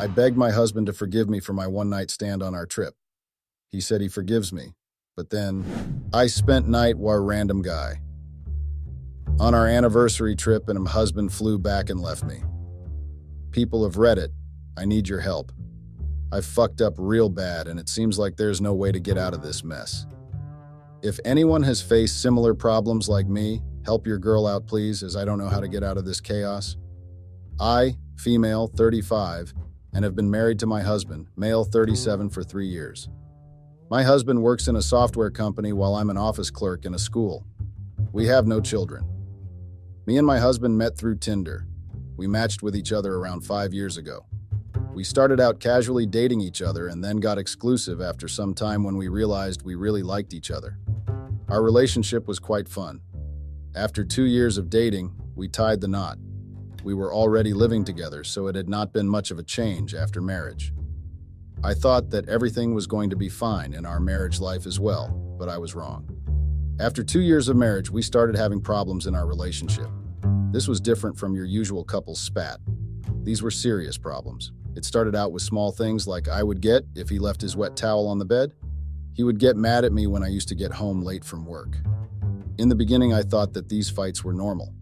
begged my husband to forgive me for my one-night stand on our trip. He said he forgives me, but then I spent night with a random guy. On our anniversary trip, and my husband flew back and left me. People of Reddit, I need your help. I've fucked up real bad, and it seems like there's no way to get out of this mess. If anyone has faced similar problems like me, help your girl out, please, as I don't know how to get out of this chaos. I, female, 35, and have been married to my husband, male, 37, for 3 years. My husband works in a software company while I'm an office clerk in a school. We have no children. Me and my husband met through Tinder. We matched with each other around 5 years ago. We started out casually dating each other and then got exclusive after some time when we realized we really liked each other. Our relationship was quite fun. After 2 years of dating, we tied the knot. We were already living together, so it had not been much of a change after marriage. I thought that everything was going to be fine in our marriage life as well, but I was wrong. After 2 years of marriage, we started having problems in our relationship. This was different from your usual couple's spat. These were serious problems. It started out with small things like I would get if he left his wet towel on the bed. He would get mad at me when I used to get home late from work. In the beginning, I thought that these fights were normal.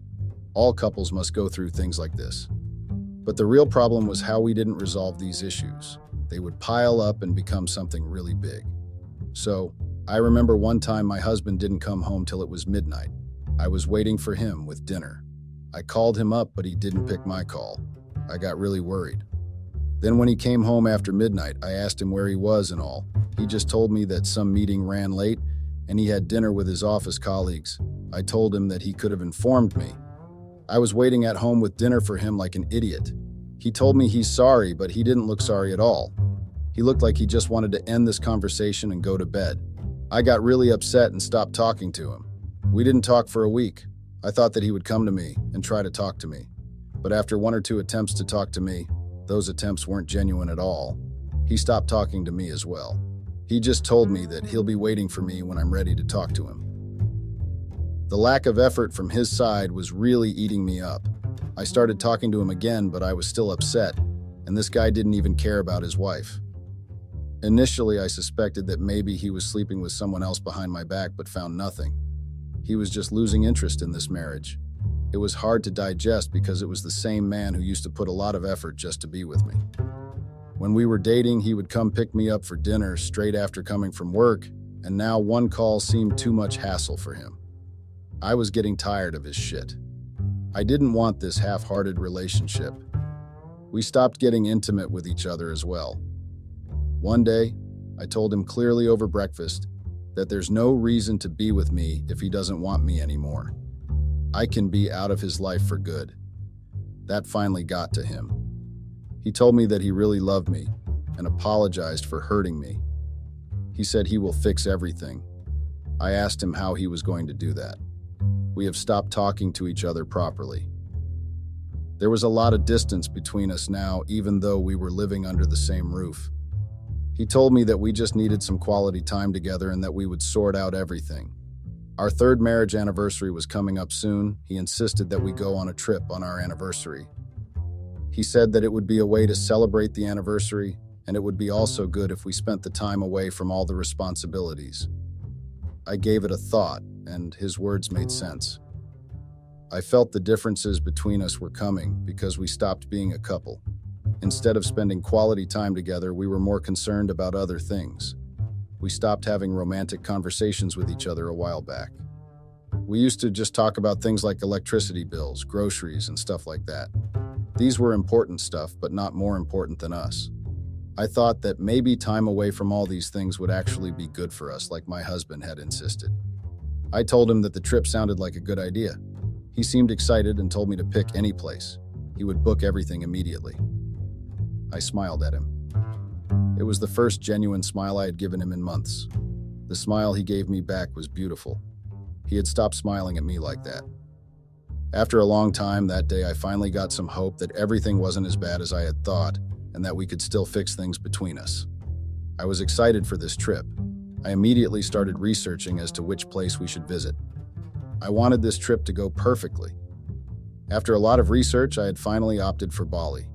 All couples must go through things like this. But the real problem was how we didn't resolve these issues. They would pile up and become something really big. So, I remember one time my husband didn't come home till it was midnight. I was waiting for him with dinner. I called him up, but he didn't pick my call. I got really worried. Then when he came home after midnight, I asked him where he was and all. He just told me that some meeting ran late and he had dinner with his office colleagues. I told him that he could have informed me. I was waiting at home with dinner for him like an idiot. He told me he's sorry, but he didn't look sorry at all. He looked like he just wanted to end this conversation and go to bed. I got really upset and stopped talking to him. We didn't talk for a week. I thought that he would come to me and try to talk to me. But after 1 or 2 attempts to talk to me, those attempts weren't genuine at all. He stopped talking to me as well. He just told me that he'll be waiting for me when I'm ready to talk to him. The lack of effort from his side was really eating me up. I started talking to him again, but I was still upset, and this guy didn't even care about his wife. Initially, I suspected that maybe he was sleeping with someone else behind my back, but found nothing. He was just losing interest in this marriage. It was hard to digest because it was the same man who used to put a lot of effort just to be with me. When we were dating, he would come pick me up for dinner straight after coming from work, and now one call seemed too much hassle for him. I was getting tired of his shit. I didn't want this half-hearted relationship. We stopped getting intimate with each other as well. One day, I told him clearly over breakfast that there's no reason to be with me if he doesn't want me anymore. I can be out of his life for good. That finally got to him. He told me that he really loved me and apologized for hurting me. He said he will fix everything. I asked him how he was going to do that. We have stopped talking to each other properly. There was a lot of distance between us now, even though we were living under the same roof. He told me that we just needed some quality time together and that we would sort out everything. Our 3rd marriage anniversary was coming up soon. He insisted that we go on a trip on our anniversary. He said that it would be a way to celebrate the anniversary, and it would be also good if we spent the time away from all the responsibilities. I gave it a thought, and his words made sense. I felt the differences between us were coming because we stopped being a couple. Instead of spending quality time together, we were more concerned about other things. We stopped having romantic conversations with each other a while back. We used to just talk about things like electricity bills, groceries, and stuff like that. These were important stuff, but not more important than us. I thought that maybe time away from all these things would actually be good for us, like my husband had insisted. I told him that the trip sounded like a good idea. He seemed excited and told me to pick any place. He would book everything immediately. I smiled at him. It was the first genuine smile I had given him in months. The smile he gave me back was beautiful. He had stopped smiling at me like that. After a long time that day, I finally got some hope that everything wasn't as bad as I had thought and that we could still fix things between us. I was excited for this trip. I immediately started researching as to which place we should visit. I wanted this trip to go perfectly. After a lot of research, I had finally opted for Bali.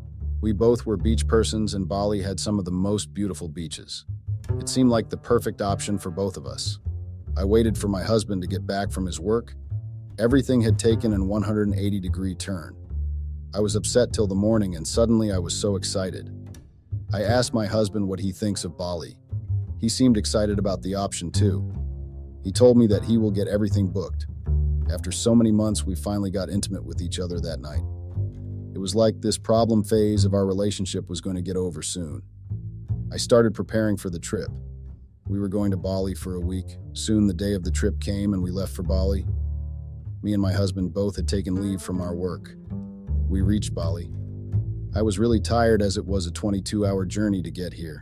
We both were beach persons, and Bali had some of the most beautiful beaches. It seemed like the perfect option for both of us. I waited for my husband to get back from his work. Everything had taken an 180-degree turn. I was upset till the morning, and suddenly I was so excited. I asked my husband what he thinks of Bali. He seemed excited about the option too. He told me that he will get everything booked. After so many months, we finally got intimate with each other that night. It was like this problem phase of our relationship was going to get over soon. I started preparing for the trip. We were going to Bali for a week. Soon the day of the trip came and we left for Bali. Me and my husband both had taken leave from our work. We reached Bali. I was really tired as it was a 22-hour journey to get here.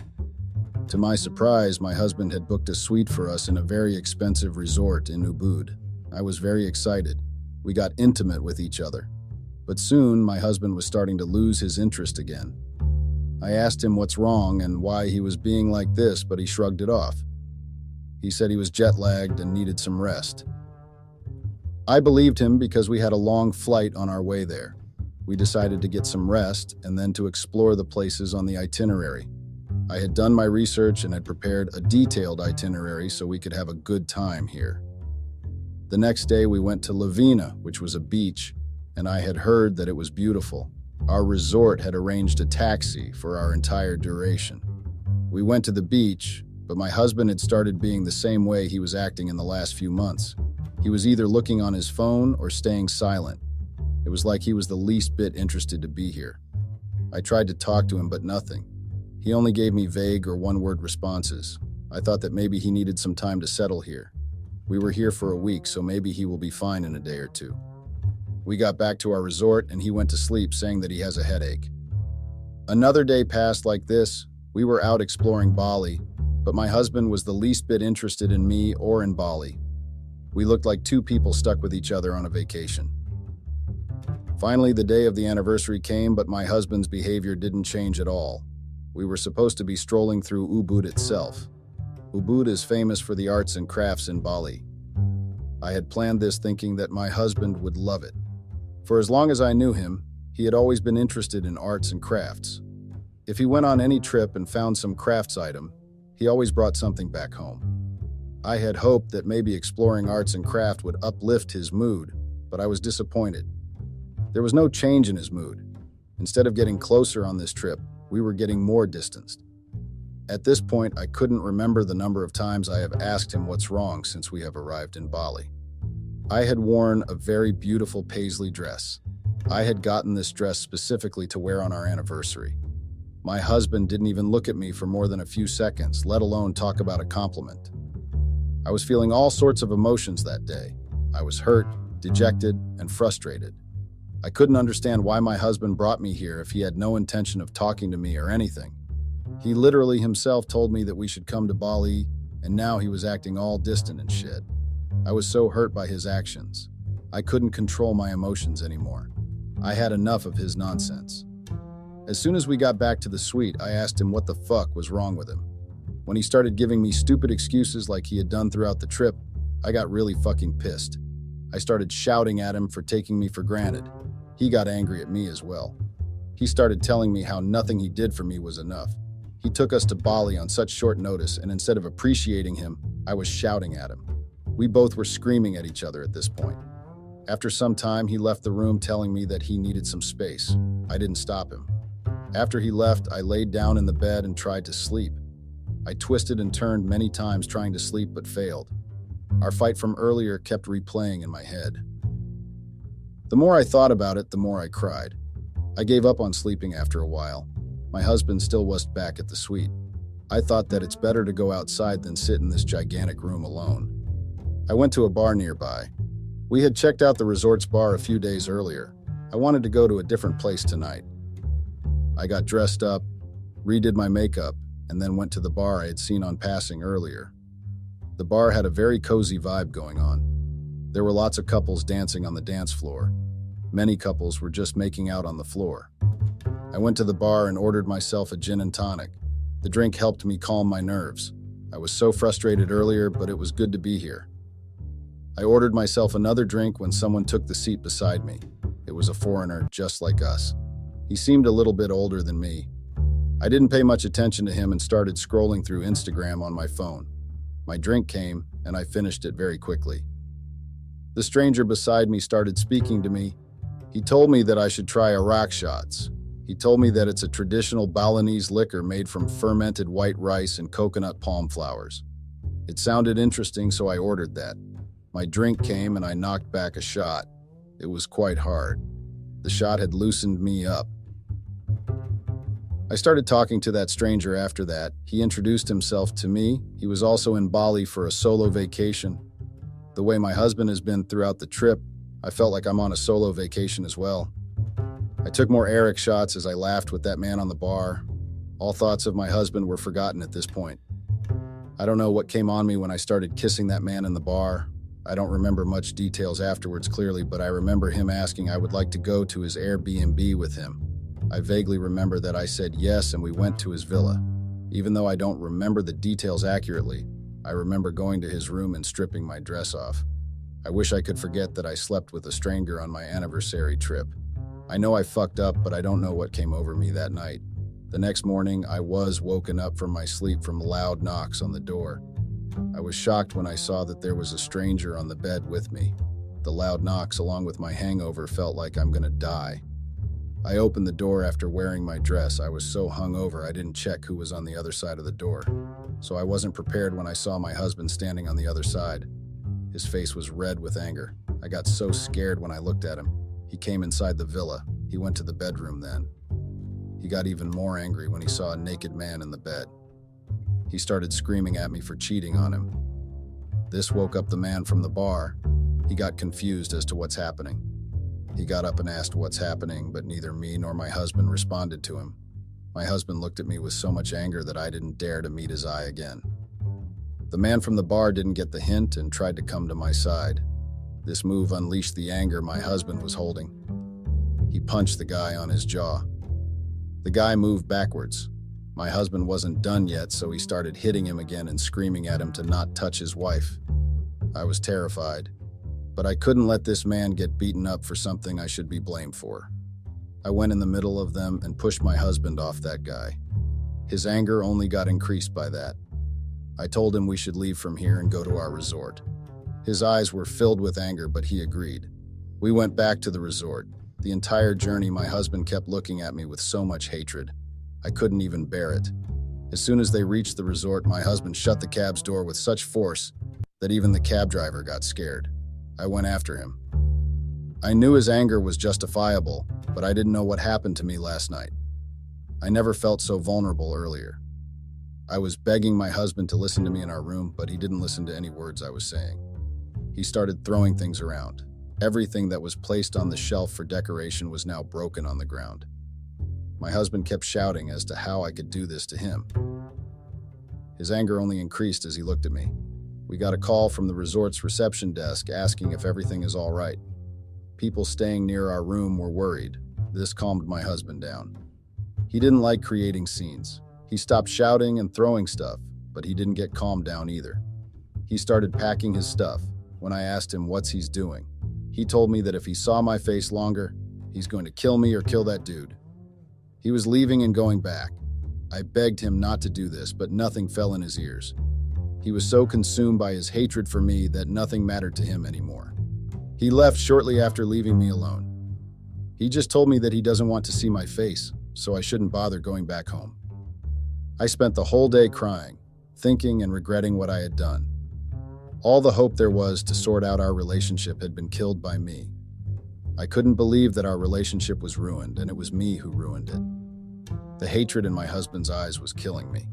To my surprise, my husband had booked a suite for us in a very expensive resort in Ubud. I was very excited. We got intimate with each other. But soon, my husband was starting to lose his interest again. I asked him what's wrong and why he was being like this, but he shrugged it off. He said he was jet-lagged and needed some rest. I believed him because we had a long flight on our way there. We decided to get some rest and then to explore the places on the itinerary. I had done my research and had prepared a detailed itinerary so we could have a good time here. The next day we went to Lavina, which was a beach, and I had heard that it was beautiful. Our resort had arranged a taxi for our entire duration. We went to the beach, but my husband had started being the same way he was acting in the last few months. He was either looking on his phone or staying silent. It was like he was the least bit interested to be here. I tried to talk to him, but nothing. He only gave me vague or one-word responses. I thought that maybe he needed some time to settle here. We were here for a week, so maybe he will be fine in a day or two. We got back to our resort and he went to sleep saying that he has a headache. Another day passed like this. We were out exploring Bali, but my husband was the least bit interested in me or in Bali. We looked like two people stuck with each other on a vacation. Finally, the day of the anniversary came, but my husband's behavior didn't change at all. We were supposed to be strolling through Ubud itself. Ubud is famous for the arts and crafts in Bali. I had planned this thinking that my husband would love it. For as long as I knew him, he had always been interested in arts and crafts. If he went on any trip and found some crafts item, he always brought something back home. I had hoped that maybe exploring arts and craft would uplift his mood, but I was disappointed. There was no change in his mood. Instead of getting closer on this trip, we were getting more distanced. At this point, I couldn't remember the number of times I have asked him what's wrong since we have arrived in Bali. I had worn a very beautiful paisley dress. I had gotten this dress specifically to wear on our anniversary. My husband didn't even look at me for more than a few seconds, let alone talk about a compliment. I was feeling all sorts of emotions that day. I was hurt, dejected, and frustrated. I couldn't understand why my husband brought me here if he had no intention of talking to me or anything. He literally himself told me that we should come to Bali, and now he was acting all distant and shit. I was so hurt by his actions. I couldn't control my emotions anymore. I had enough of his nonsense. As soon as we got back to the suite, I asked him what the fuck was wrong with him. When he started giving me stupid excuses like he had done throughout the trip, I got really fucking pissed. I started shouting at him for taking me for granted. He got angry at me as well. He started telling me how nothing he did for me was enough. He took us to Bali on such short notice, and instead of appreciating him, I was shouting at him. We both were screaming at each other at this point. After some time, he left the room telling me that he needed some space. I didn't stop him. After he left, I laid down in the bed and tried to sleep. I twisted and turned many times trying to sleep but failed. Our fight from earlier kept replaying in my head. The more I thought about it, the more I cried. I gave up on sleeping after a while. My husband still wasn't back at the suite. I thought that it's better to go outside than sit in this gigantic room alone. I went to a bar nearby. We had checked out the resort's bar a few days earlier. I wanted to go to a different place tonight. I got dressed up, redid my makeup, and then went to the bar I had seen on passing earlier. The bar had a very cozy vibe going on. There were lots of couples dancing on the dance floor. Many couples were just making out on the floor. I went to the bar and ordered myself a gin and tonic. The drink helped me calm my nerves. I was so frustrated earlier, but it was good to be here. I ordered myself another drink when someone took the seat beside me. It was a foreigner just like us. He seemed a little bit older than me. I didn't pay much attention to him and started scrolling through Instagram on my phone. My drink came, and I finished it very quickly. The stranger beside me started speaking to me. He told me that I should try Iraq shots. He told me that it's a traditional Balinese liquor made from fermented white rice and coconut palm flowers. It sounded interesting, so I ordered that. My drink came and I knocked back a shot. It was quite hard. The shot had loosened me up. I started talking to that stranger after that. He introduced himself to me. He was also in Bali for a solo vacation. The way my husband has been throughout the trip, I felt like I'm on a solo vacation as well. I took more Eric shots as I laughed with that man on the bar. All thoughts of my husband were forgotten at this point. I don't know what came on me when I started kissing that man in the bar. I don't remember much details afterwards clearly, but I remember him asking I would like to go to his Airbnb with him. I vaguely remember that I said yes and we went to his villa. Even though I don't remember the details accurately, I remember going to his room and stripping my dress off. I wish I could forget that I slept with a stranger on my anniversary trip. I know I fucked up, but I don't know what came over me that night. The next morning, I was woken up from my sleep from loud knocks on the door. I was shocked when I saw that there was a stranger on the bed with me. The loud knocks, along with my hangover, felt like I'm gonna die. I opened the door after wearing my dress. I was so hungover I didn't check who was on the other side of the door. So I wasn't prepared when I saw my husband standing on the other side. His face was red with anger. I got so scared when I looked at him. He came inside the villa. He went to the bedroom then. He got even more angry when he saw a naked man in the bed. He started screaming at me for cheating on him. This woke up the man from the bar. He got confused as to what's happening. He got up and asked what's happening, but neither me nor my husband responded to him. My husband looked at me with so much anger that I didn't dare to meet his eye again. The man from the bar didn't get the hint and tried to come to my side. This move unleashed the anger my husband was holding. He punched the guy on his jaw. The guy moved backwards. My husband wasn't done yet, so he started hitting him again and screaming at him to not touch his wife. I was terrified, but I couldn't let this man get beaten up for something I should be blamed for. I went in the middle of them and pushed my husband off that guy. His anger only got increased by that. I told him we should leave from here and go to our resort. His eyes were filled with anger, but he agreed. We went back to the resort. The entire journey, my husband kept looking at me with so much hatred. I couldn't even bear it. As soon as they reached the resort, my husband shut the cab's door with such force that even the cab driver got scared. I went after him. I knew his anger was justifiable, but I didn't know what happened to me last night. I never felt so vulnerable earlier. I was begging my husband to listen to me in our room, but he didn't listen to any words I was saying. He started throwing things around. Everything that was placed on the shelf for decoration was now broken on the ground. My husband kept shouting as to how I could do this to him. His anger only increased as he looked at me. We got a call from the resort's reception desk asking if everything is all right. People staying near our room were worried. This calmed my husband down. He didn't like creating scenes. He stopped shouting and throwing stuff, but he didn't get calmed down either. He started packing his stuff. When I asked him what's he's doing, he told me that if he saw my face longer, he's going to kill me or kill that dude. He was leaving and going back. I begged him not to do this, but nothing fell in his ears. He was so consumed by his hatred for me that nothing mattered to him anymore. He left shortly after leaving me alone. He just told me that he doesn't want to see my face, so I shouldn't bother going back home. I spent the whole day crying, thinking and regretting what I had done. All the hope there was to sort out our relationship had been killed by me. I couldn't believe that our relationship was ruined, and it was me who ruined it. The hatred in my husband's eyes was killing me.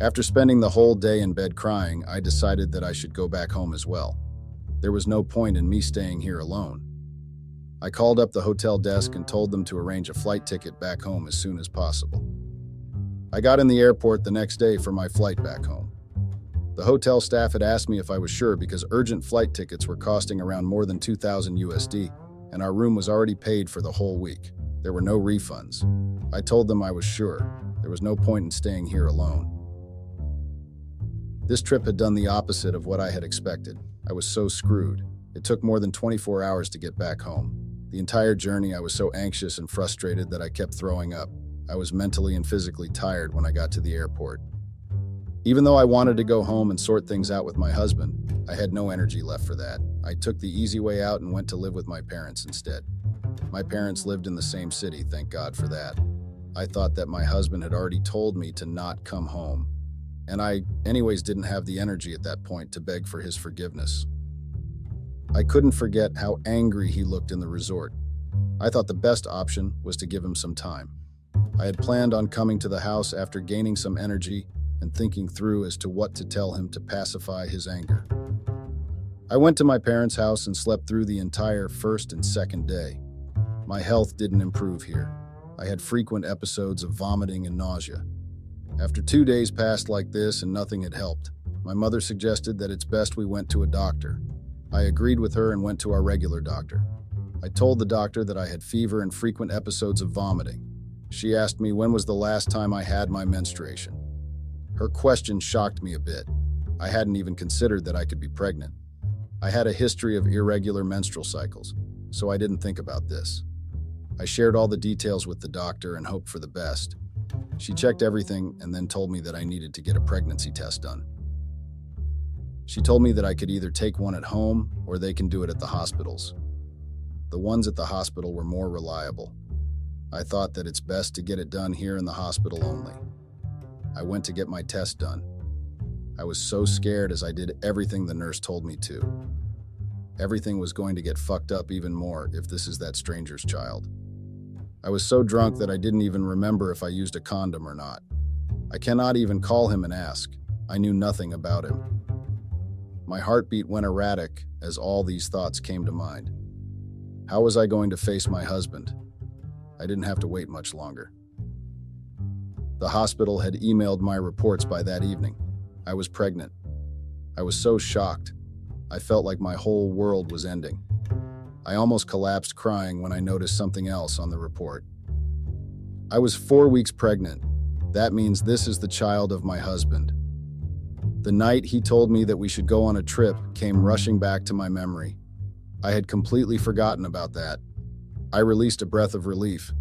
After spending the whole day in bed crying, I decided that I should go back home as well. There was no point in me staying here alone. I called up the hotel desk and told them to arrange a flight ticket back home as soon as possible. I got in the airport the next day for my flight back home. The hotel staff had asked me if I was sure because urgent flight tickets were costing around more than 2,000 USD, and our room was already paid for the whole week. There were no refunds. I told them I was sure. There was no point in staying here alone. This trip had done the opposite of what I had expected. I was so screwed. It took more than 24 hours to get back home. The entire journey, I was so anxious and frustrated that I kept throwing up. I was mentally and physically tired when I got to the airport. Even though I wanted to go home and sort things out with my husband, I had no energy left for that. I took the easy way out and went to live with my parents instead. My parents lived in the same city, thank God for that. I thought that my husband had already told me to not come home, and I anyways didn't have the energy at that point to beg for his forgiveness. I couldn't forget how angry he looked in the resort. I thought the best option was to give him some time. I had planned on coming to the house after gaining some energy and thinking through as to what to tell him to pacify his anger. I went to my parents' house and slept through the entire first and second day. My health didn't improve here. I had frequent episodes of vomiting and nausea. After 2 days passed like this and nothing had helped, my mother suggested that it's best we went to a doctor. I agreed with her and went to our regular doctor. I told the doctor that I had fever and frequent episodes of vomiting. She asked me when was the last time I had my menstruation. Her question shocked me a bit. I hadn't even considered that I could be pregnant. I had a history of irregular menstrual cycles, so I didn't think about this. I shared all the details with the doctor and hoped for the best. She checked everything and then told me that I needed to get a pregnancy test done. She told me that I could either take one at home or they can do it at the hospitals. The ones at the hospital were more reliable. I thought that it's best to get it done here in the hospital only. I went to get my test done. I was so scared as I did everything the nurse told me to. Everything was going to get fucked up even more if this is that stranger's child. I was so drunk that I didn't even remember if I used a condom or not. I cannot even call him and ask. I knew nothing about him. My heartbeat went erratic as all these thoughts came to mind. How was I going to face my husband? I didn't have to wait much longer. The hospital had emailed my reports by that evening. I was pregnant. I was so shocked. I felt like my whole world was ending. I almost collapsed crying when I noticed something else on the report. I was 4 weeks pregnant. That means this is the child of my husband. The night he told me that we should go on a trip came rushing back to my memory. I had completely forgotten about that. I released a breath of relief.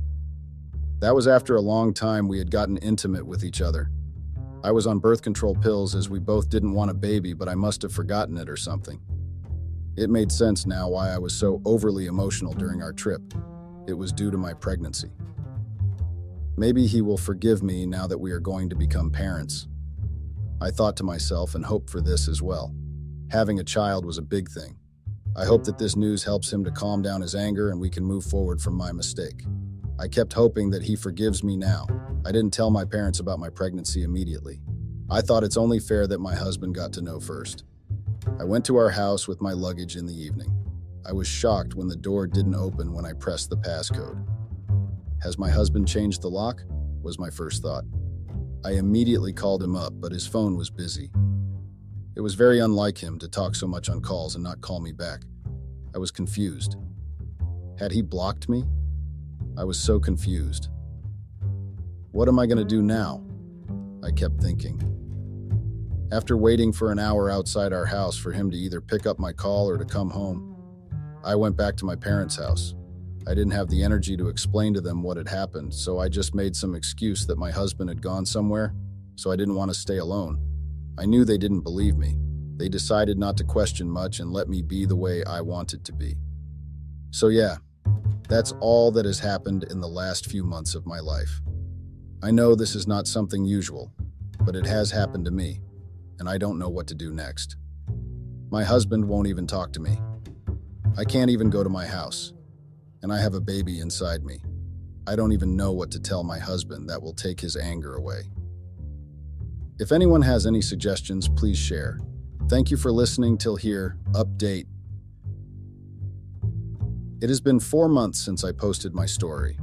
That was after a long time we had gotten intimate with each other. I was on birth control pills as we both didn't want a baby, but I must have forgotten it or something. It made sense now why I was so overly emotional during our trip. It was due to my pregnancy. Maybe he will forgive me now that we are going to become parents. I thought to myself and hoped for this as well. Having a child was a big thing. I hope that this news helps him to calm down his anger and we can move forward from my mistake. I kept hoping that he forgives me now. I didn't tell my parents about my pregnancy immediately. I thought it's only fair that my husband got to know first. I went to our house with my luggage in the evening. I was shocked when the door didn't open when I pressed the passcode. Has my husband changed the lock? Was my first thought. I immediately called him up, but his phone was busy. It was very unlike him to talk so much on calls and not call me back. I was confused. Had he blocked me? I was so confused. What am I going to do now? I kept thinking. After waiting for an hour outside our house for him to either pick up my call or to come home, I went back to my parents' house. I didn't have the energy to explain to them what had happened, so I just made some excuse that my husband had gone somewhere, so I didn't want to stay alone. I knew they didn't believe me. They decided not to question much and let me be the way I wanted to be. So yeah, that's all that has happened in the last few months of my life. I know this is not something usual, but it has happened to me, and I don't know what to do next. My husband won't even talk to me. I can't even go to my house, and I have a baby inside me. I don't even know what to tell my husband that will take his anger away. If anyone has any suggestions, please share. Thank you for listening till here. Update. It has been 4 months since I posted my story.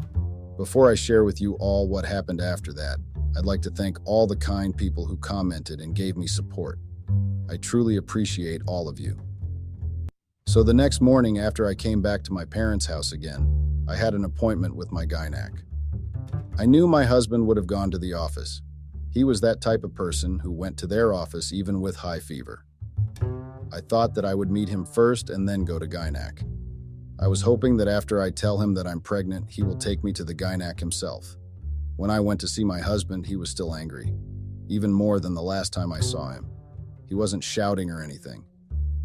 Before I share with you all what happened after that, I'd like to thank all the kind people who commented and gave me support. I truly appreciate all of you. So the next morning after I came back to my parents' house again, I had an appointment with my gynac. I knew my husband would have gone to the office. He was that type of person who went to their office even with high fever. I thought that I would meet him first and then go to gynac. I was hoping that after I tell him that I'm pregnant, he will take me to the gynac himself. When I went to see my husband, he was still angry, even more than the last time I saw him. He wasn't shouting or anything,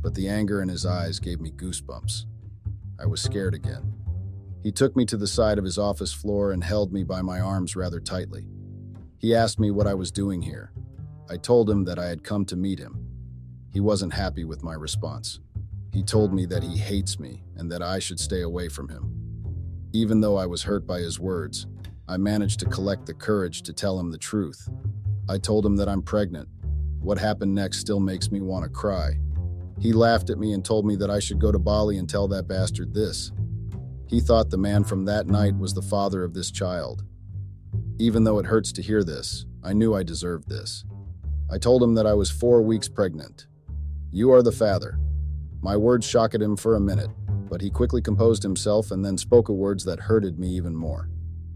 but the anger in his eyes gave me goosebumps. I was scared again. He took me to the side of his office floor and held me by my arms rather tightly. He asked me what I was doing here. I told him that I had come to meet him. He wasn't happy with my response. He told me that he hates me and that I should stay away from him. Even though I was hurt by his words, I managed to collect the courage to tell him the truth. I told him that I'm pregnant. What happened next still makes me want to cry. He laughed at me and told me that I should go to Bali and tell that bastard this. He thought the man from that night was the father of this child. Even though it hurts to hear this, I knew I deserved this. I told him that I was 4 weeks pregnant. You are the father. My words shocked him for a minute, but he quickly composed himself and then spoke words that hurted me even more.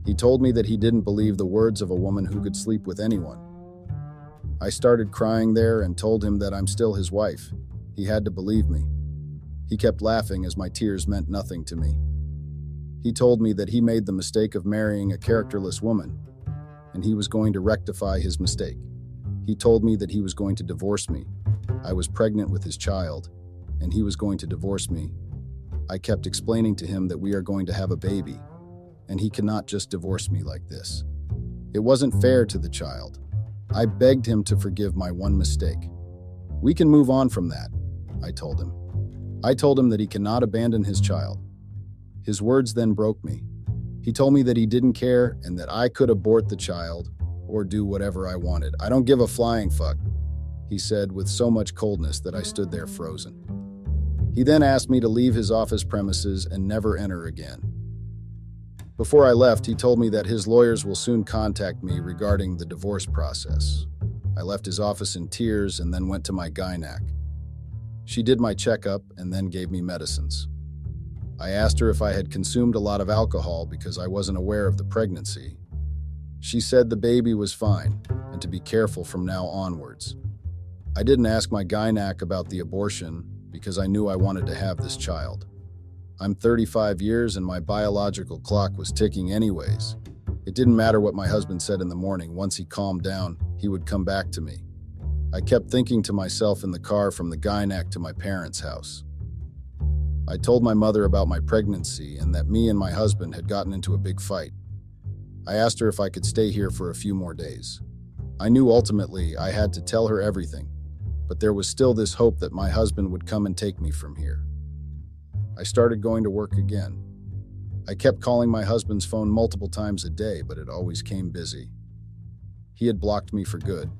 He told me that he didn't believe the words of a woman who could sleep with anyone. I started crying there and told him that I'm still his wife. He had to believe me. He kept laughing as my tears meant nothing to me. He told me that he made the mistake of marrying a characterless woman, and he was going to rectify his mistake. He told me that he was going to divorce me. I was pregnant with his child, and he was going to divorce me. I kept explaining to him that we are going to have a baby, and he cannot just divorce me like this. It wasn't fair to the child. I begged him to forgive my one mistake. We can move on from that, I told him. I told him that he cannot abandon his child. His words then broke me. He told me that he didn't care and that I could abort the child or do whatever I wanted. I don't give a flying fuck, he said with so much coldness that I stood there frozen. He then asked me to leave his office premises and never enter again. Before I left, he told me that his lawyers will soon contact me regarding the divorce process. I left his office in tears and then went to my gynac. She did my checkup and then gave me medicines. I asked her if I had consumed a lot of alcohol because I wasn't aware of the pregnancy. She said the baby was fine and to be careful from now onwards. I didn't ask my gynac about the abortion because I knew I wanted to have this child. I'm 35 years and my biological clock was ticking anyways. It didn't matter what my husband said in the morning. Once he calmed down, he would come back to me. I kept thinking to myself in the car from the gynac to my parents' house. I told my mother about my pregnancy and that me and my husband had gotten into a big fight. I asked her if I could stay here for a few more days. I knew ultimately I had to tell her everything, but there was still this hope that my husband would come and take me from here. I started going to work again. I kept calling my husband's phone multiple times a day, but it always came busy. He had blocked me for good.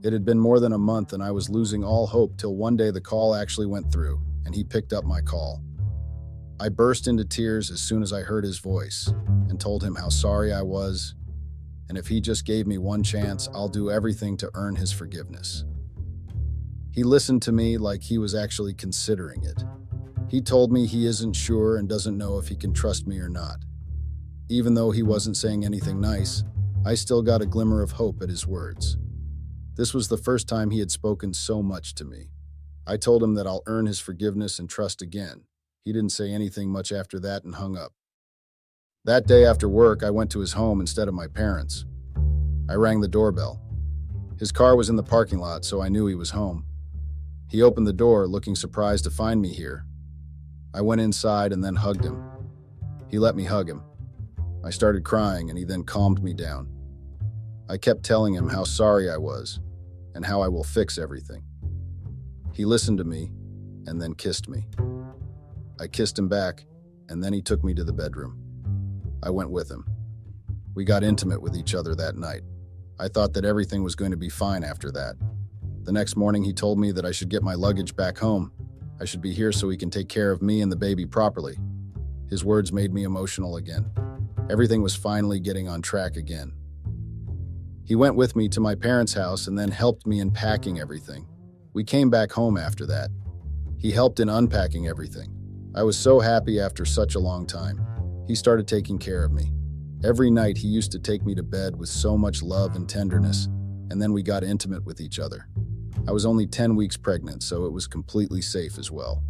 It had been more than a month and I was losing all hope till one day the call actually went through and he picked up my call. I burst into tears as soon as I heard his voice and told him how sorry I was, and if he just gave me one chance, I'll do everything to earn his forgiveness. He listened to me like he was actually considering it. He told me he isn't sure and doesn't know if he can trust me or not. Even though he wasn't saying anything nice, I still got a glimmer of hope at his words. This was the first time he had spoken so much to me. I told him that I'll earn his forgiveness and trust again. He didn't say anything much after that and hung up. That day after work, I went to his home instead of my parents'. I rang the doorbell. His car was in the parking lot, so I knew he was home. He opened the door, looking surprised to find me here. I went inside and then hugged him. He let me hug him. I started crying and he then calmed me down. I kept telling him how sorry I was and how I will fix everything. He listened to me and then kissed me. I kissed him back and then he took me to the bedroom. I went with him. We got intimate with each other that night. I thought that everything was going to be fine after that. The next morning he told me that I should get my luggage back home. I should be here so he can take care of me and the baby properly. His words made me emotional again. Everything was finally getting on track again. He went with me to my parents' house and then helped me in packing everything. We came back home after that. He helped in unpacking everything. I was so happy after such a long time. He started taking care of me. Every night he used to take me to bed with so much love and tenderness, and then we got intimate with each other. I was only 10 weeks pregnant, so it was completely safe as well.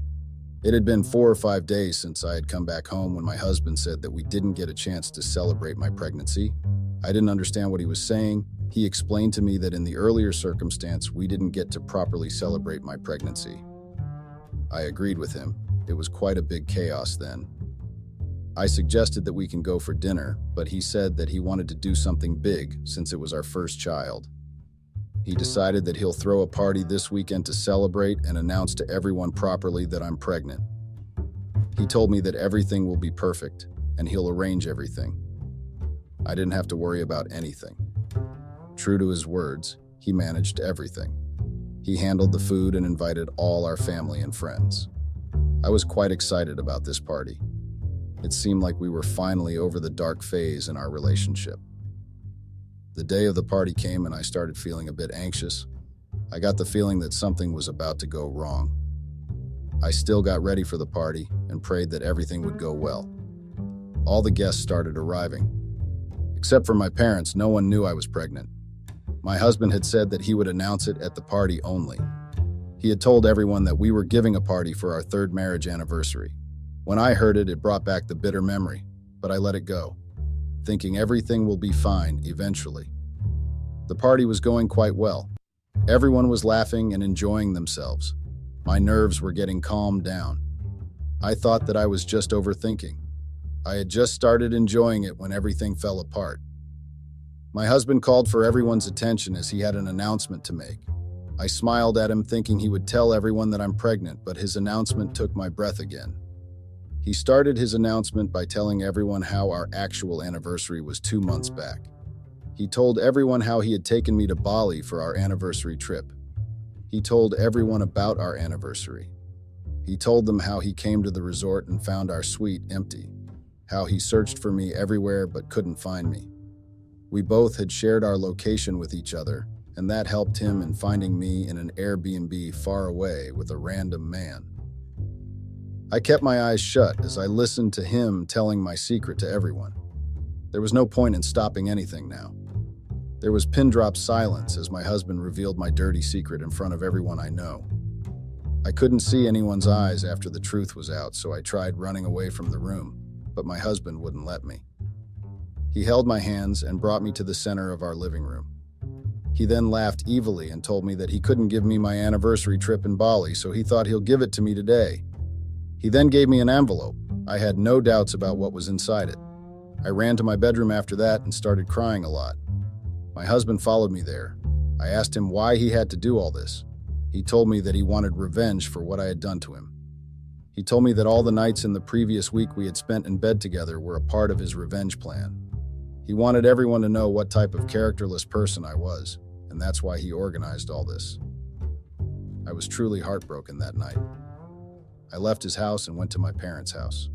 It had been 4 or 5 days since I had come back home when my husband said that we didn't get a chance to celebrate my pregnancy. I didn't understand what he was saying. He explained to me that in the earlier circumstance, we didn't get to properly celebrate my pregnancy. I agreed with him. It was quite a big chaos then. I suggested that we can go for dinner, but he said that he wanted to do something big since it was our first child. He decided that he'll throw a party this weekend to celebrate and announce to everyone properly that I'm pregnant. He told me that everything will be perfect and he'll arrange everything. I didn't have to worry about anything. True to his words, he managed everything. He handled the food and invited all our family and friends. I was quite excited about this party. It seemed like we were finally over the dark phase in our relationship. The day of the party came and I started feeling a bit anxious. I got the feeling that something was about to go wrong. I still got ready for the party and prayed that everything would go well. All the guests started arriving. Except for my parents, no one knew I was pregnant. My husband had said that he would announce it at the party only. He had told everyone that we were giving a party for our 3rd marriage anniversary. When I heard it, it brought back the bitter memory, but I let it go, thinking everything will be fine eventually. The party was going quite well. Everyone was laughing and enjoying themselves. My nerves were getting calmed down. I thought that I was just overthinking. I had just started enjoying it when everything fell apart. My husband called for everyone's attention as he had an announcement to make. I smiled at him thinking he would tell everyone that I'm pregnant, but his announcement took my breath again. He started his announcement by telling everyone how our actual anniversary was 2 months back. He told everyone how he had taken me to Bali for our anniversary trip. He told everyone about our anniversary. He told them how he came to the resort and found our suite empty, how he searched for me everywhere but couldn't find me. We both had shared our location with each other, and that helped him in finding me in an Airbnb far away with a random man. I kept my eyes shut as I listened to him telling my secret to everyone. There was no point in stopping anything now. There was pin-drop silence as my husband revealed my dirty secret in front of everyone I know. I couldn't see anyone's eyes after the truth was out, so I tried running away from the room, but my husband wouldn't let me. He held my hands and brought me to the center of our living room. He then laughed evilly and told me that he couldn't give me my anniversary trip in Bali, so he thought he'll give it to me today. He then gave me an envelope. I had no doubts about what was inside it. I ran to my bedroom after that and started crying a lot. My husband followed me there. I asked him why he had to do all this. He told me that he wanted revenge for what I had done to him. He told me that all the nights in the previous week we had spent in bed together were a part of his revenge plan. He wanted everyone to know what type of characterless person I was, and that's why he organized all this. I was truly heartbroken that night. I left his house and went to my parents' house.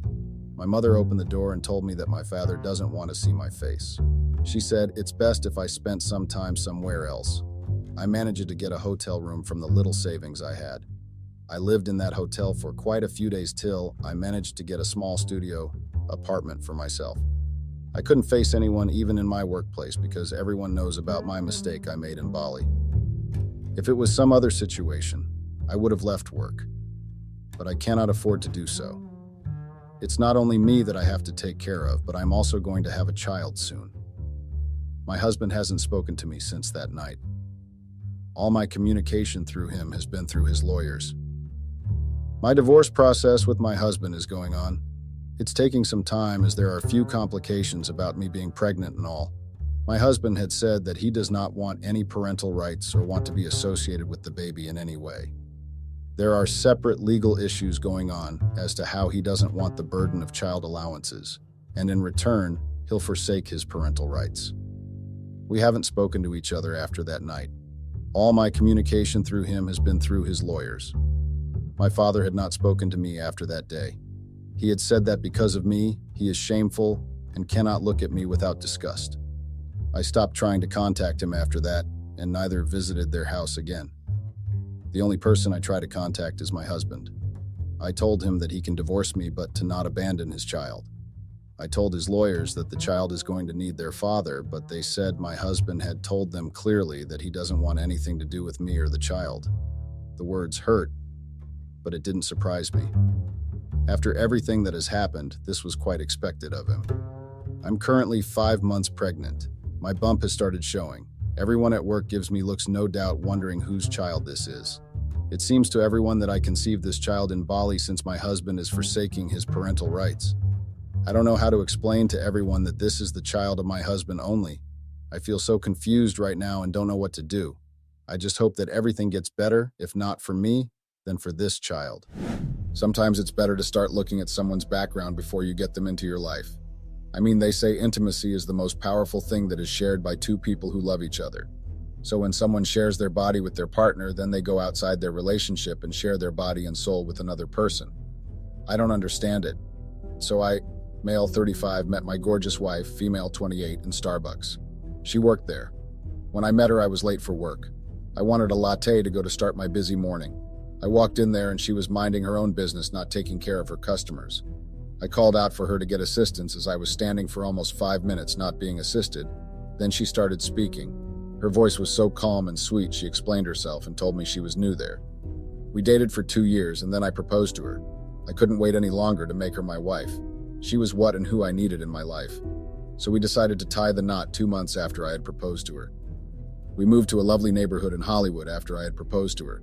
My mother opened the door and told me that my father doesn't want to see my face. She said it's best if I spent some time somewhere else. I managed to get a hotel room from the little savings I had. I lived in that hotel for quite a few days till I managed to get a small studio apartment for myself. I couldn't face anyone even in my workplace because everyone knows about my mistake I made in Bali. If it was some other situation, I would have left work. But I cannot afford to do so. It's not only me that I have to take care of, but I'm also going to have a child soon. My husband hasn't spoken to me since that night. All my communication through him has been through his lawyers. My divorce process with my husband is going on. It's taking some time as there are a few complications about me being pregnant and all. My husband had said that he does not want any parental rights or want to be associated with the baby in any way. There are separate legal issues going on as to how he doesn't want the burden of child allowances, and in return, he'll forsake his parental rights. We haven't spoken to each other after that night. All my communication through him has been through his lawyers. My father had not spoken to me after that day. He had said that because of me, he is shameful and cannot look at me without disgust. I stopped trying to contact him after that and neither visited their house again. The only person I try to contact is my husband. I told him that he can divorce me but to not abandon his child. I told his lawyers that the child is going to need their father, but they said my husband had told them clearly that he doesn't want anything to do with me or the child. The words hurt, but it didn't surprise me. After everything that has happened, this was quite expected of him. I'm currently 5 months pregnant. My bump has started showing. Everyone at work gives me looks, no doubt wondering whose child this is. It seems to everyone that I conceived this child in Bali since my husband is forsaking his parental rights. I don't know how to explain to everyone that this is the child of my husband only. I feel so confused right now and don't know what to do. I just hope that everything gets better, if not for me, then for this child. Sometimes it's better to start looking at someone's background before you get them into your life. I mean, they say intimacy is the most powerful thing that is shared by two people who love each other. So when someone shares their body with their partner, then they go outside their relationship and share their body and soul with another person. I don't understand it. So I, male 35, met my gorgeous wife, female 28, in Starbucks. She worked there. When I met her, I was late for work. I wanted a latte to go to start my busy morning. I walked in there and she was minding her own business, not taking care of her customers. I called out for her to get assistance as I was standing for almost 5 minutes not being assisted. Then she started speaking. Her voice was so calm and sweet, she explained herself and told me she was new there. We dated for 2 years and then I proposed to her. I couldn't wait any longer to make her my wife. She was what and who I needed in my life. So we decided to tie the knot 2 months after I had proposed to her. We moved to a lovely neighborhood in Hollywood after I had proposed to her.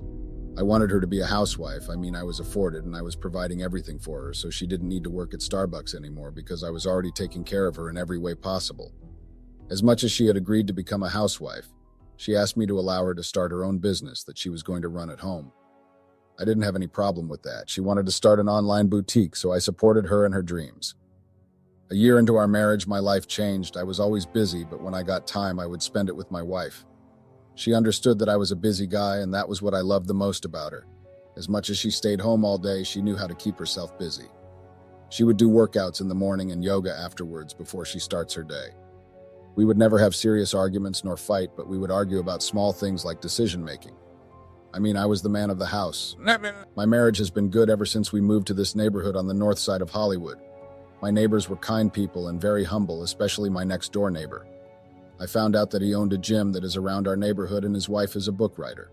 I wanted her to be a housewife. I was afforded and I was providing everything for her, so she didn't need to work at Starbucks anymore because I was already taking care of her in every way possible. As much as she had agreed to become a housewife, she asked me to allow her to start her own business that she was going to run at home. I didn't have any problem with that. She wanted to start an online boutique, so I supported her in her dreams. A year into our marriage, my life changed. I was always busy, but when I got time, I would spend it with my wife. She understood that I was a busy guy, and that was what I loved the most about her. As much as she stayed home all day, she knew how to keep herself busy. She would do workouts in the morning and yoga afterwards before she starts her day. We would never have serious arguments nor fight, but we would argue about small things like decision-making. I was the man of the house. My marriage has been good ever since we moved to this neighborhood on the north side of Hollywood. My neighbors were kind people and very humble, especially my next-door neighbor. I found out that he owned a gym that is around our neighborhood and his wife is a book writer.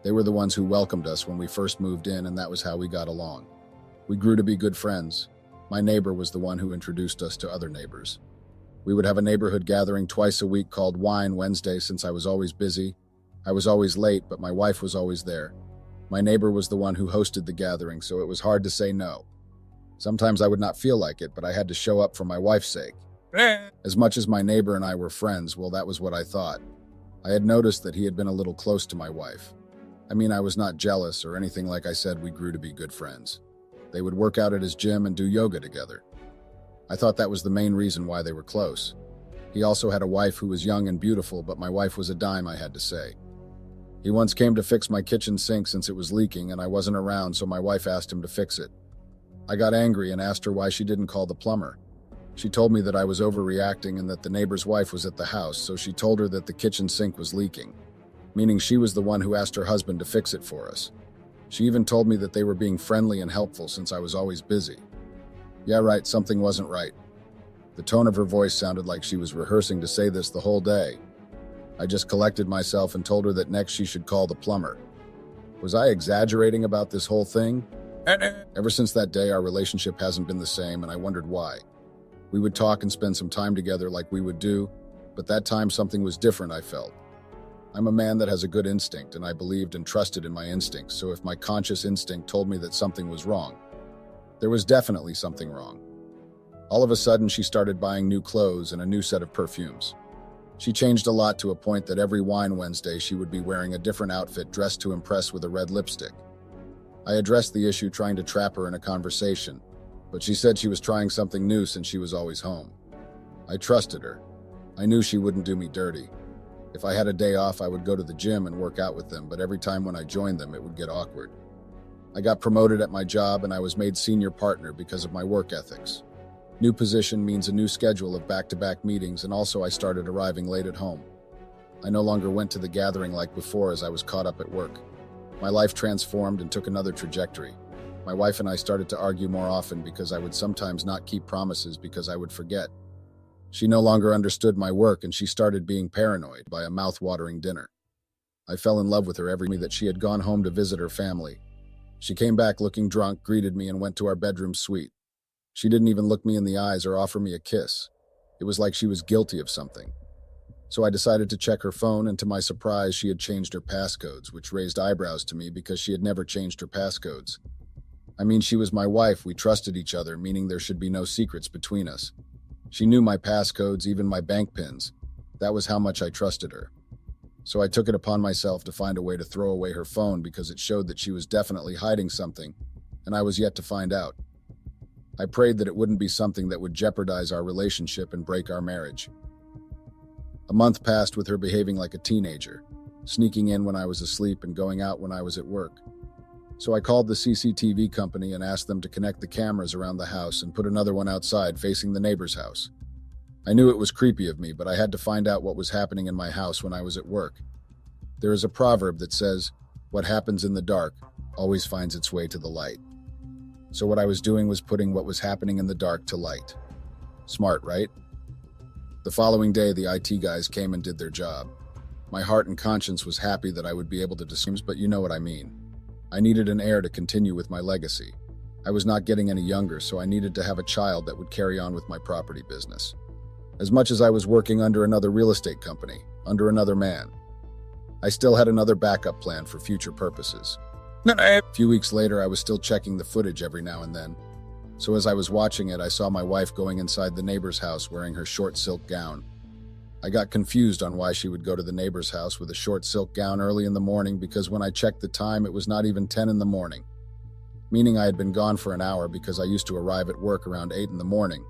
They were the ones who welcomed us when we first moved in, and that was how we got along. We grew to be good friends. My neighbor was the one who introduced us to other neighbors. We would have a neighborhood gathering twice a week called Wine Wednesday since I was always busy. I was always late, but my wife was always there. My neighbor was the one who hosted the gathering, so it was hard to say no. Sometimes I would not feel like it, but I had to show up for my wife's sake. As much as my neighbor and I were friends, well, that was what I thought. I had noticed that he had been a little close to my wife. I was not jealous or anything. Like I said, we grew to be good friends. They would work out at his gym and do yoga together. I thought that was the main reason why they were close. He also had a wife who was young and beautiful, but my wife was a dime, I had to say. He once came to fix my kitchen sink since it was leaking and I wasn't around, so my wife asked him to fix it. I got angry and asked her why she didn't call the plumber. She told me that I was overreacting and that the neighbor's wife was at the house, so she told her that the kitchen sink was leaking, meaning she was the one who asked her husband to fix it for us. She even told me that they were being friendly and helpful since I was always busy. Yeah, right, something wasn't right. The tone of her voice sounded like she was rehearsing to say this the whole day. I just collected myself and told her that next she should call the plumber. Was I exaggerating about this whole thing? Ever since that day, our relationship hasn't been the same, and I wondered why. We would talk and spend some time together like we would do, but that time something was different, I felt. I'm a man that has a good instinct, and I believed and trusted in my instincts, so if my conscious instinct told me that something was wrong, there was definitely something wrong. All of a sudden, she started buying new clothes and a new set of perfumes. She changed a lot to a point that every Wine Wednesday she would be wearing a different outfit dressed to impress with a red lipstick. I addressed the issue trying to trap her in a conversation, but she said she was trying something new since she was always home. I trusted her. I knew she wouldn't do me dirty. If I had a day off, I would go to the gym and work out with them, but every time when I joined them, it would get awkward. I got promoted at my job and I was made senior partner because of my work ethics. New position means a new schedule of back-to-back meetings, and also I started arriving late at home. I no longer went to the gathering like before as I was caught up at work. My life transformed and took another trajectory. My wife and I started to argue more often because I would sometimes not keep promises because I would forget. She no longer understood my work and she started being paranoid by a mouth-watering dinner. I fell in love with her every day that she had gone home to visit her family. She came back looking drunk, greeted me, and went to our bedroom suite. She didn't even look me in the eyes or offer me a kiss. It was like she was guilty of something. So I decided to check her phone, and to my surprise, she had changed her passcodes, which raised eyebrows to me because she had never changed her passcodes. I mean, she was my wife, we trusted each other, meaning there should be no secrets between us. She knew my passcodes, even my bank pins. That was how much I trusted her. So I took it upon myself to find a way to throw away her phone because it showed that she was definitely hiding something, and I was yet to find out. I prayed that it wouldn't be something that would jeopardize our relationship and break our marriage. A month passed with her behaving like a teenager, sneaking in when I was asleep and going out when I was at work. So I called the CCTV company and asked them to connect the cameras around the house and put another one outside facing the neighbor's house. I knew it was creepy of me, but I had to find out what was happening in my house when I was at work. There is a proverb that says, "What happens in the dark always finds its way to the light." So what I was doing was putting what was happening in the dark to light. Smart, right? The following day, the IT guys came and did their job. My heart and conscience was happy that I would be able to discuss, but you know what I mean. I needed an heir to continue with my legacy. I was not getting any younger, so I needed to have a child that would carry on with my property business. As much as I was working under another real estate company, under another man, I still had another backup plan for future purposes. A few weeks later, I was still checking the footage every now and then. So as I was watching it, I saw my wife going inside the neighbor's house wearing her short silk gown. I got confused on why she would go to the neighbor's house with a short silk gown early in the morning because when I checked the time, it was not even 10 in the morning, meaning I had been gone for an hour because I used to arrive at work around 8 in the morning.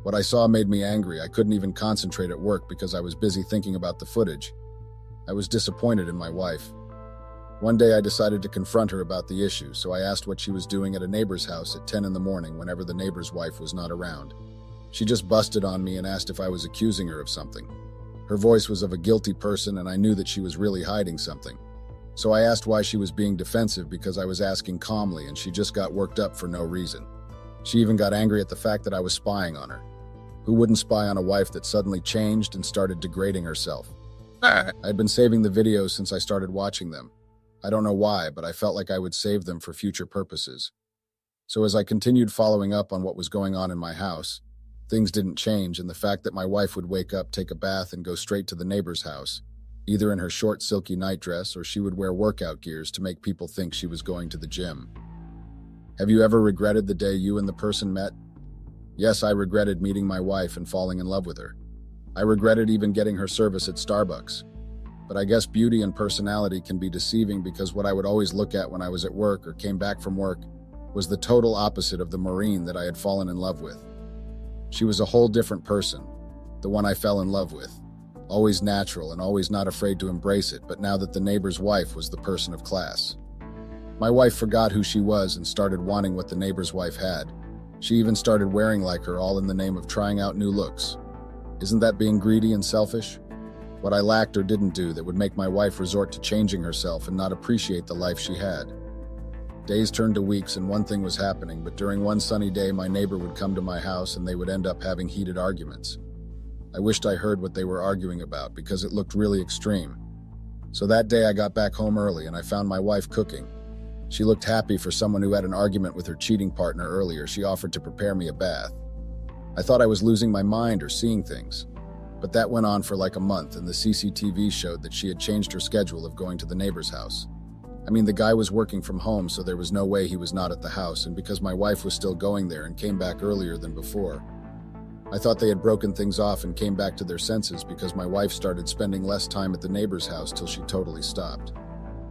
What I saw made me angry. I couldn't even concentrate at work because I was busy thinking about the footage. I was disappointed in my wife. One day I decided to confront her about the issue, so I asked what she was doing at a neighbor's house at 10 in the morning whenever the neighbor's wife was not around. She just busted on me and asked if I was accusing her of something. Her voice was of a guilty person, and I knew that she was really hiding something. So I asked why she was being defensive because I was asking calmly, and she just got worked up for no reason. She even got angry at the fact that I was spying on her. Who wouldn't spy on a wife that suddenly changed and started degrading herself? I had been saving the videos since I started watching them. I don't know why, but I felt like I would save them for future purposes. So as I continued following up on what was going on in my house, things didn't change, and the fact that my wife would wake up, take a bath, and go straight to the neighbor's house, either in her short silky nightdress or she would wear workout gears to make people think she was going to the gym. Have you ever regretted the day you and the person met? Yes, I regretted meeting my wife and falling in love with her. I regretted even getting her service at Starbucks. But I guess beauty and personality can be deceiving because what I would always look at when I was at work or came back from work was the total opposite of the Marine that I had fallen in love with. She was a whole different person, the one I fell in love with. Always natural and always not afraid to embrace it, but now that the neighbor's wife was the person of class. My wife forgot who she was and started wanting what the neighbor's wife had. She even started wearing like her, all in the name of trying out new looks. Isn't that being greedy and selfish? What I lacked or didn't do that would make my wife resort to changing herself and not appreciate the life she had. Days turned to weeks and one thing was happening, but during one sunny day my neighbor would come to my house and they would end up having heated arguments. I wished I heard what they were arguing about because it looked really extreme. So that day I got back home early and I found my wife cooking. She looked happy for someone who had an argument with her cheating partner earlier. She offered to prepare me a bath. I thought I was losing my mind or seeing things. But that went on for like a month, and the CCTV showed that she had changed her schedule of going to the neighbor's house. I mean, the guy was working from home, so there was no way he was not at the house, and because my wife was still going there and came back earlier than before, I thought they had broken things off and came back to their senses because my wife started spending less time at the neighbor's house till she totally stopped.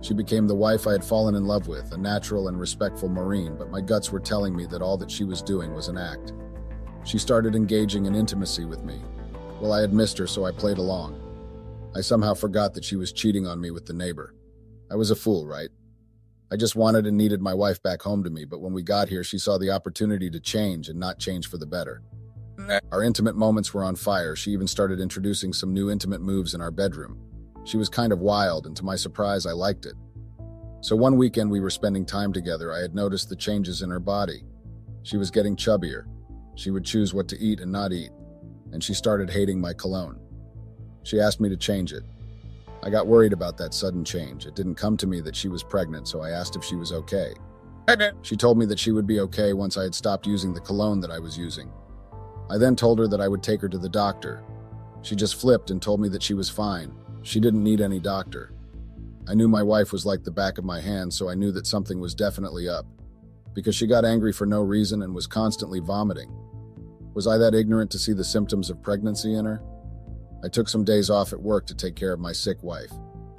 She became the wife I had fallen in love with, a natural and respectful Marine, but my guts were telling me that all that she was doing was an act. She started engaging in intimacy with me. Well, I had missed her, so I played along. I somehow forgot that she was cheating on me with the neighbor. I was a fool, right? I just wanted and needed my wife back home to me, but when we got here, she saw the opportunity to change and not change for the better. Our intimate moments were on fire. She even started introducing some new intimate moves in our bedroom. She was kind of wild, and to my surprise, I liked it. So one weekend we were spending time together, I had noticed the changes in her body. She was getting chubbier. She would choose what to eat and not eat. And she started hating my cologne. She asked me to change it. I got worried about that sudden change. It didn't come to me that she was pregnant, so I asked if she was okay. She told me that she would be okay once I had stopped using the cologne that I was using. I then told her that I would take her to the doctor. She just flipped and told me that she was fine. She didn't need any doctor. I knew my wife was like the back of my hand, so I knew that something was definitely up, because she got angry for no reason and was constantly vomiting. Was I that ignorant to see the symptoms of pregnancy in her? I took some days off at work to take care of my sick wife.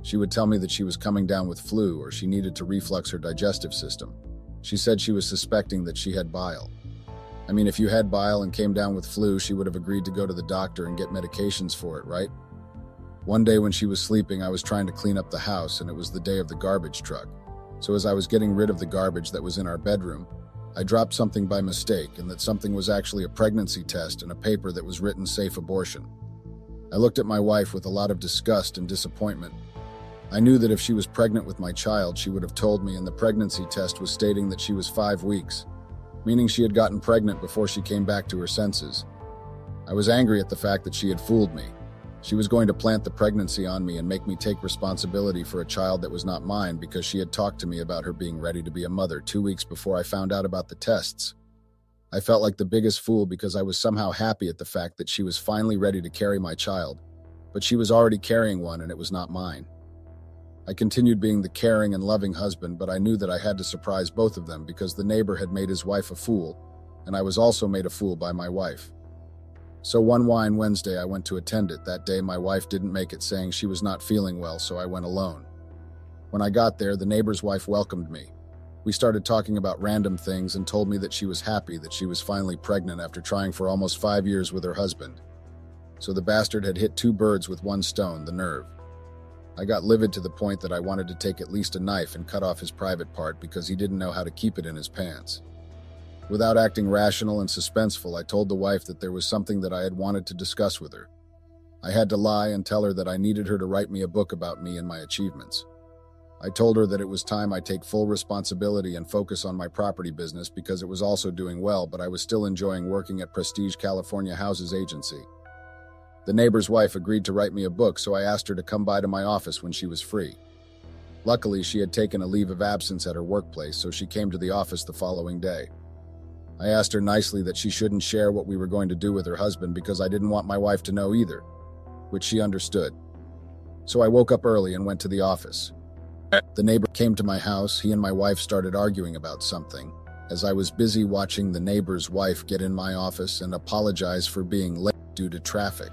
She would tell me that she was coming down with flu or she needed to reflux her digestive system. She said she was suspecting that she had bile. I mean, if you had bile and came down with flu, she would have agreed to go to the doctor and get medications for it, right? One day when she was sleeping, I was trying to clean up the house, and it was the day of the garbage truck. So as I was getting rid of the garbage that was in our bedroom, I dropped something by mistake, and that something was actually a pregnancy test and a paper that was written safe abortion. I looked at my wife with a lot of disgust and disappointment. I knew that if she was pregnant with my child, she would have told me, and the pregnancy test was stating that she was 5 weeks, meaning she had gotten pregnant before she came back to her senses. I was angry at the fact that she had fooled me. She was going to plant the pregnancy on me and make me take responsibility for a child that was not mine because she had talked to me about her being ready to be a mother 2 weeks before I found out about the tests. I felt like the biggest fool because I was somehow happy at the fact that she was finally ready to carry my child, but she was already carrying one and it was not mine. I continued being the caring and loving husband, but I knew that I had to surprise both of them because the neighbor had made his wife a fool, and I was also made a fool by my wife. So one wine Wednesday, I went to attend it. That day, my wife didn't make it, saying she was not feeling well, so I went alone. When I got there, the neighbor's wife welcomed me. We started talking about random things and told me that she was happy that she was finally pregnant after trying for almost 5 years with her husband. So the bastard had hit 2 birds with 1 stone, the nerve. I got livid to the point that I wanted to take at least a knife and cut off his private part because he didn't know how to keep it in his pants. Without acting rational and suspenseful, I told the wife that there was something that I had wanted to discuss with her. I had to lie and tell her that I needed her to write me a book about me and my achievements. I told her that it was time I take full responsibility and focus on my property business because it was also doing well, but I was still enjoying working at Prestige California Houses Agency. The neighbor's wife agreed to write me a book, so I asked her to come by to my office when she was free. Luckily, she had taken a leave of absence at her workplace, so she came to the office the following day. I asked her nicely that she shouldn't share what we were going to do with her husband because I didn't want my wife to know either, which she understood. So I woke up early and went to the office. The neighbor came to my house. He and my wife started arguing about something. As I was busy watching the neighbor's wife get in my office and apologize for being late due to traffic,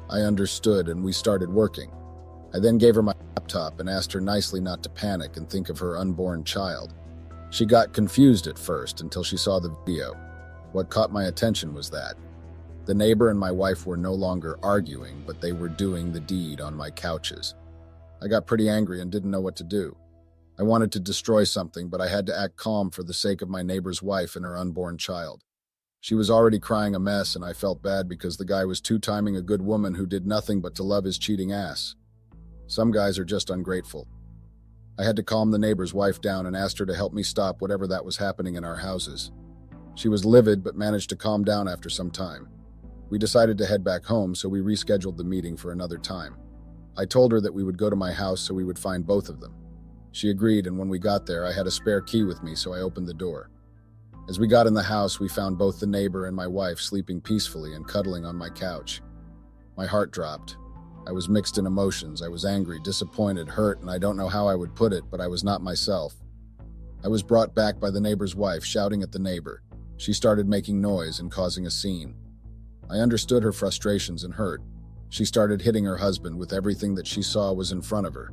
I understood and we started working. I then gave her my laptop and asked her nicely not to panic and think of her unborn child. She got confused at first until she saw the video. What caught my attention was that the neighbor and my wife were no longer arguing, but they were doing the deed on my couches. I got pretty angry and didn't know what to do. I wanted to destroy something, but I had to act calm for the sake of my neighbor's wife and her unborn child. She was already crying a mess, and I felt bad because the guy was two-timing a good woman who did nothing but to love his cheating ass. Some guys are just ungrateful. I had to calm the neighbor's wife down and asked her to help me stop whatever that was happening in our houses. She was livid but managed to calm down after some time. We decided to head back home, so we rescheduled the meeting for another time. I told her that we would go to my house so we would find both of them. She agreed, and when we got there, I had a spare key with me, so I opened the door. As we got in the house, we found both the neighbor and my wife sleeping peacefully and cuddling on my couch. My heart dropped. I was mixed in emotions. I was angry, disappointed, hurt, and I don't know how I would put it, but I was not myself. I was brought back by the neighbor's wife, shouting at the neighbor. She started making noise and causing a scene. I understood her frustrations and hurt. She started hitting her husband with everything that she saw was in front of her.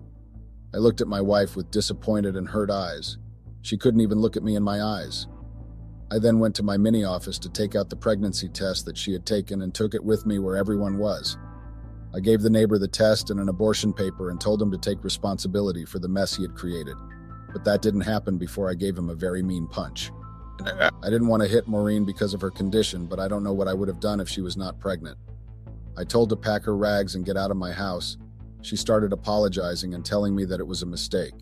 I looked at my wife with disappointed and hurt eyes. She couldn't even look at me in my eyes. I then went to my mini office to take out the pregnancy test that she had taken and took it with me where everyone was. I gave the neighbor the test and an abortion paper and told him to take responsibility for the mess he had created. But that didn't happen before I gave him a very mean punch. I didn't want to hit Maureen because of her condition, but I don't know what I would have done if she was not pregnant. I told to pack her rags and get out of my house. She started apologizing and telling me that it was a mistake.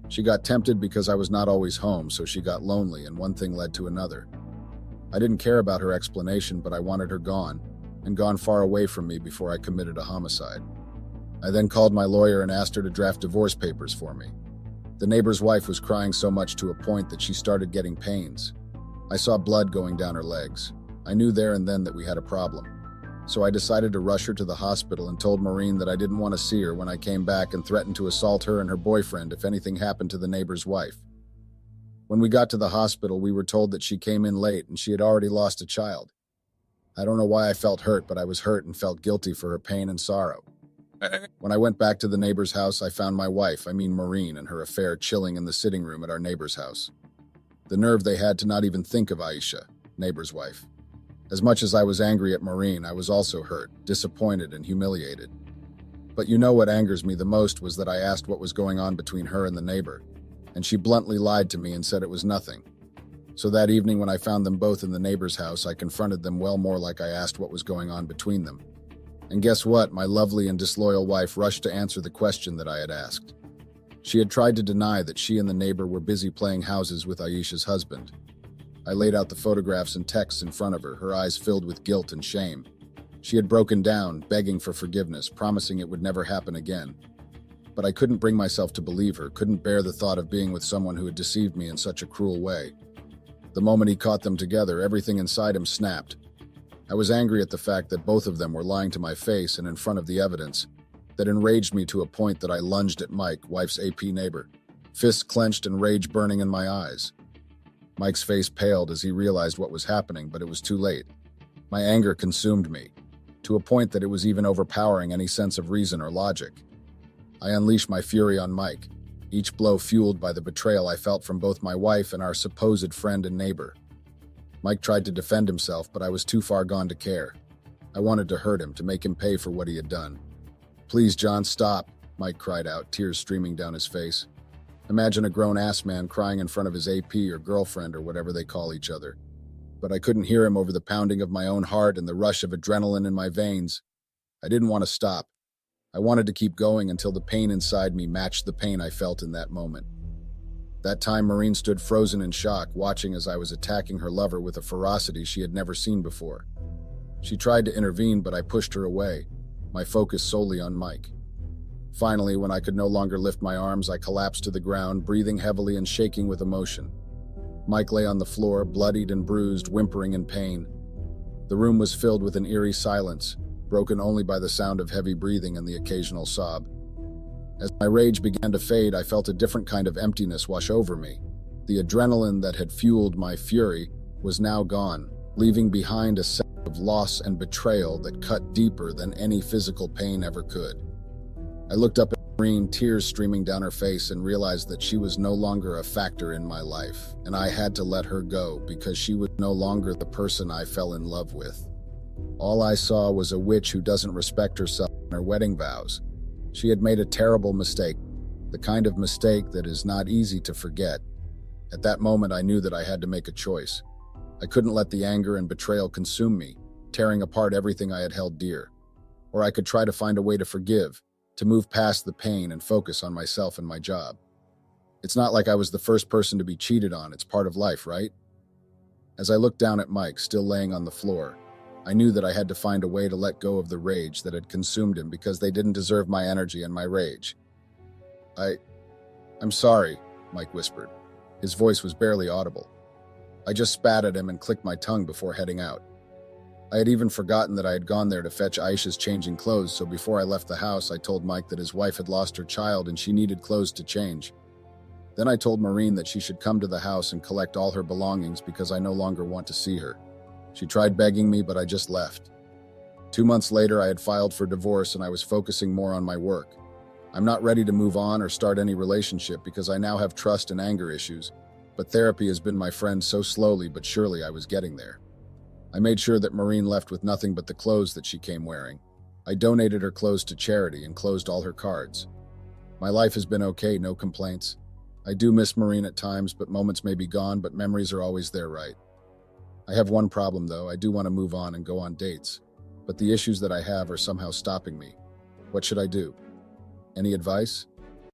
She got tempted because I was not always home, so she got lonely, and one thing led to another. I didn't care about her explanation, but I wanted her gone, and gone far away from me before I committed a homicide. I then called my lawyer and asked her to draft divorce papers for me. The neighbor's wife was crying so much to a point that she started getting pains. I saw blood going down her legs. I knew there and then that we had a problem. So I decided to rush her to the hospital and told Maureen that I didn't want to see her when I came back and threatened to assault her and her boyfriend if anything happened to the neighbor's wife. When we got to the hospital, we were told that she came in late and she had already lost a child. I don't know why I felt hurt, but I was hurt and felt guilty for her pain and sorrow. When I went back to the neighbor's house, I found my wife, Maureen, and her affair chilling in the sitting room at our neighbor's house. The nerve they had to not even think of Aisha, neighbor's wife. As much as I was angry at Maureen, I was also hurt, disappointed, and humiliated. But you know what angers me the most was that I asked what was going on between her and the neighbor, and she bluntly lied to me and said it was nothing. So that evening when I found them both in the neighbor's house, I confronted them well more like I asked what was going on between them. And guess what? My lovely and disloyal wife rushed to answer the question that I had asked. She had tried to deny that she and the neighbor were busy playing houses with Aisha's husband. I laid out the photographs and texts in front of her, her eyes filled with guilt and shame. She had broken down, begging for forgiveness, promising it would never happen again. But I couldn't bring myself to believe her, couldn't bear the thought of being with someone who had deceived me in such a cruel way. The moment he caught them together, everything inside him snapped. I was angry at the fact that both of them were lying to my face and in front of the evidence. That enraged me to a point that I lunged at Mike, wife's AP neighbor, fists clenched and rage burning in my eyes. Mike's face paled as he realized what was happening, but it was too late. My anger consumed me, to a point that it was even overpowering any sense of reason or logic. I unleashed my fury on Mike, each blow fueled by the betrayal I felt from both my wife and our supposed friend and neighbor. Mike tried to defend himself, but I was too far gone to care. I wanted to hurt him, to make him pay for what he had done. "Please, John, stop," Mike cried out, tears streaming down his face. Imagine a grown-ass man crying in front of his AP or girlfriend or whatever they call each other. But I couldn't hear him over the pounding of my own heart and the rush of adrenaline in my veins. I didn't want to stop. I wanted to keep going until the pain inside me matched the pain I felt in that moment. That time, Maureen stood frozen in shock, watching as I was attacking her lover with a ferocity she had never seen before. She tried to intervene, but I pushed her away, my focus solely on Mike. Finally, when I could no longer lift my arms, I collapsed to the ground, breathing heavily and shaking with emotion. Mike lay on the floor, bloodied and bruised, whimpering in pain. The room was filled with an eerie silence, broken only by the sound of heavy breathing and the occasional sob. As my rage began to fade, I felt a different kind of emptiness wash over me. The adrenaline that had fueled my fury was now gone, leaving behind a sense of loss and betrayal that cut deeper than any physical pain ever could. I looked up at Maureen, tears streaming down her face, and realized that she was no longer a factor in my life, and I had to let her go because she was no longer the person I fell in love with. All I saw was a witch who doesn't respect herself and her wedding vows. She had made a terrible mistake, the kind of mistake that is not easy to forget. At that moment, I knew that I had to make a choice. I couldn't let the anger and betrayal consume me, tearing apart everything I had held dear. Or I could try to find a way to forgive, to move past the pain and focus on myself and my job. It's not like I was the first person to be cheated on. It's part of life, right? As I looked down at Mike, still laying on the floor, I knew that I had to find a way to let go of the rage that had consumed him because they didn't deserve my energy and my rage. I'm sorry, Mike whispered. His voice was barely audible. I just spat at him and clicked my tongue before heading out. I had even forgotten that I had gone there to fetch Aisha's changing clothes, so before I left the house, I told Mike that his wife had lost her child and she needed clothes to change. Then I told Maureen that she should come to the house and collect all her belongings because I no longer want to see her. She tried begging me, but I just left. 2 months later, I had filed for divorce and I was focusing more on my work. I'm not ready to move on or start any relationship because I now have trust and anger issues, but therapy has been my friend so slowly but surely I was getting there. I made sure that Maureen left with nothing but the clothes that she came wearing. I donated her clothes to charity and closed all her cards. My life has been okay, no complaints. I do miss Maureen at times, but moments may be gone, but memories are always there, right? I have one problem, though. I do want to move on and go on dates, but the issues that I have are somehow stopping me. What should I do? Any advice?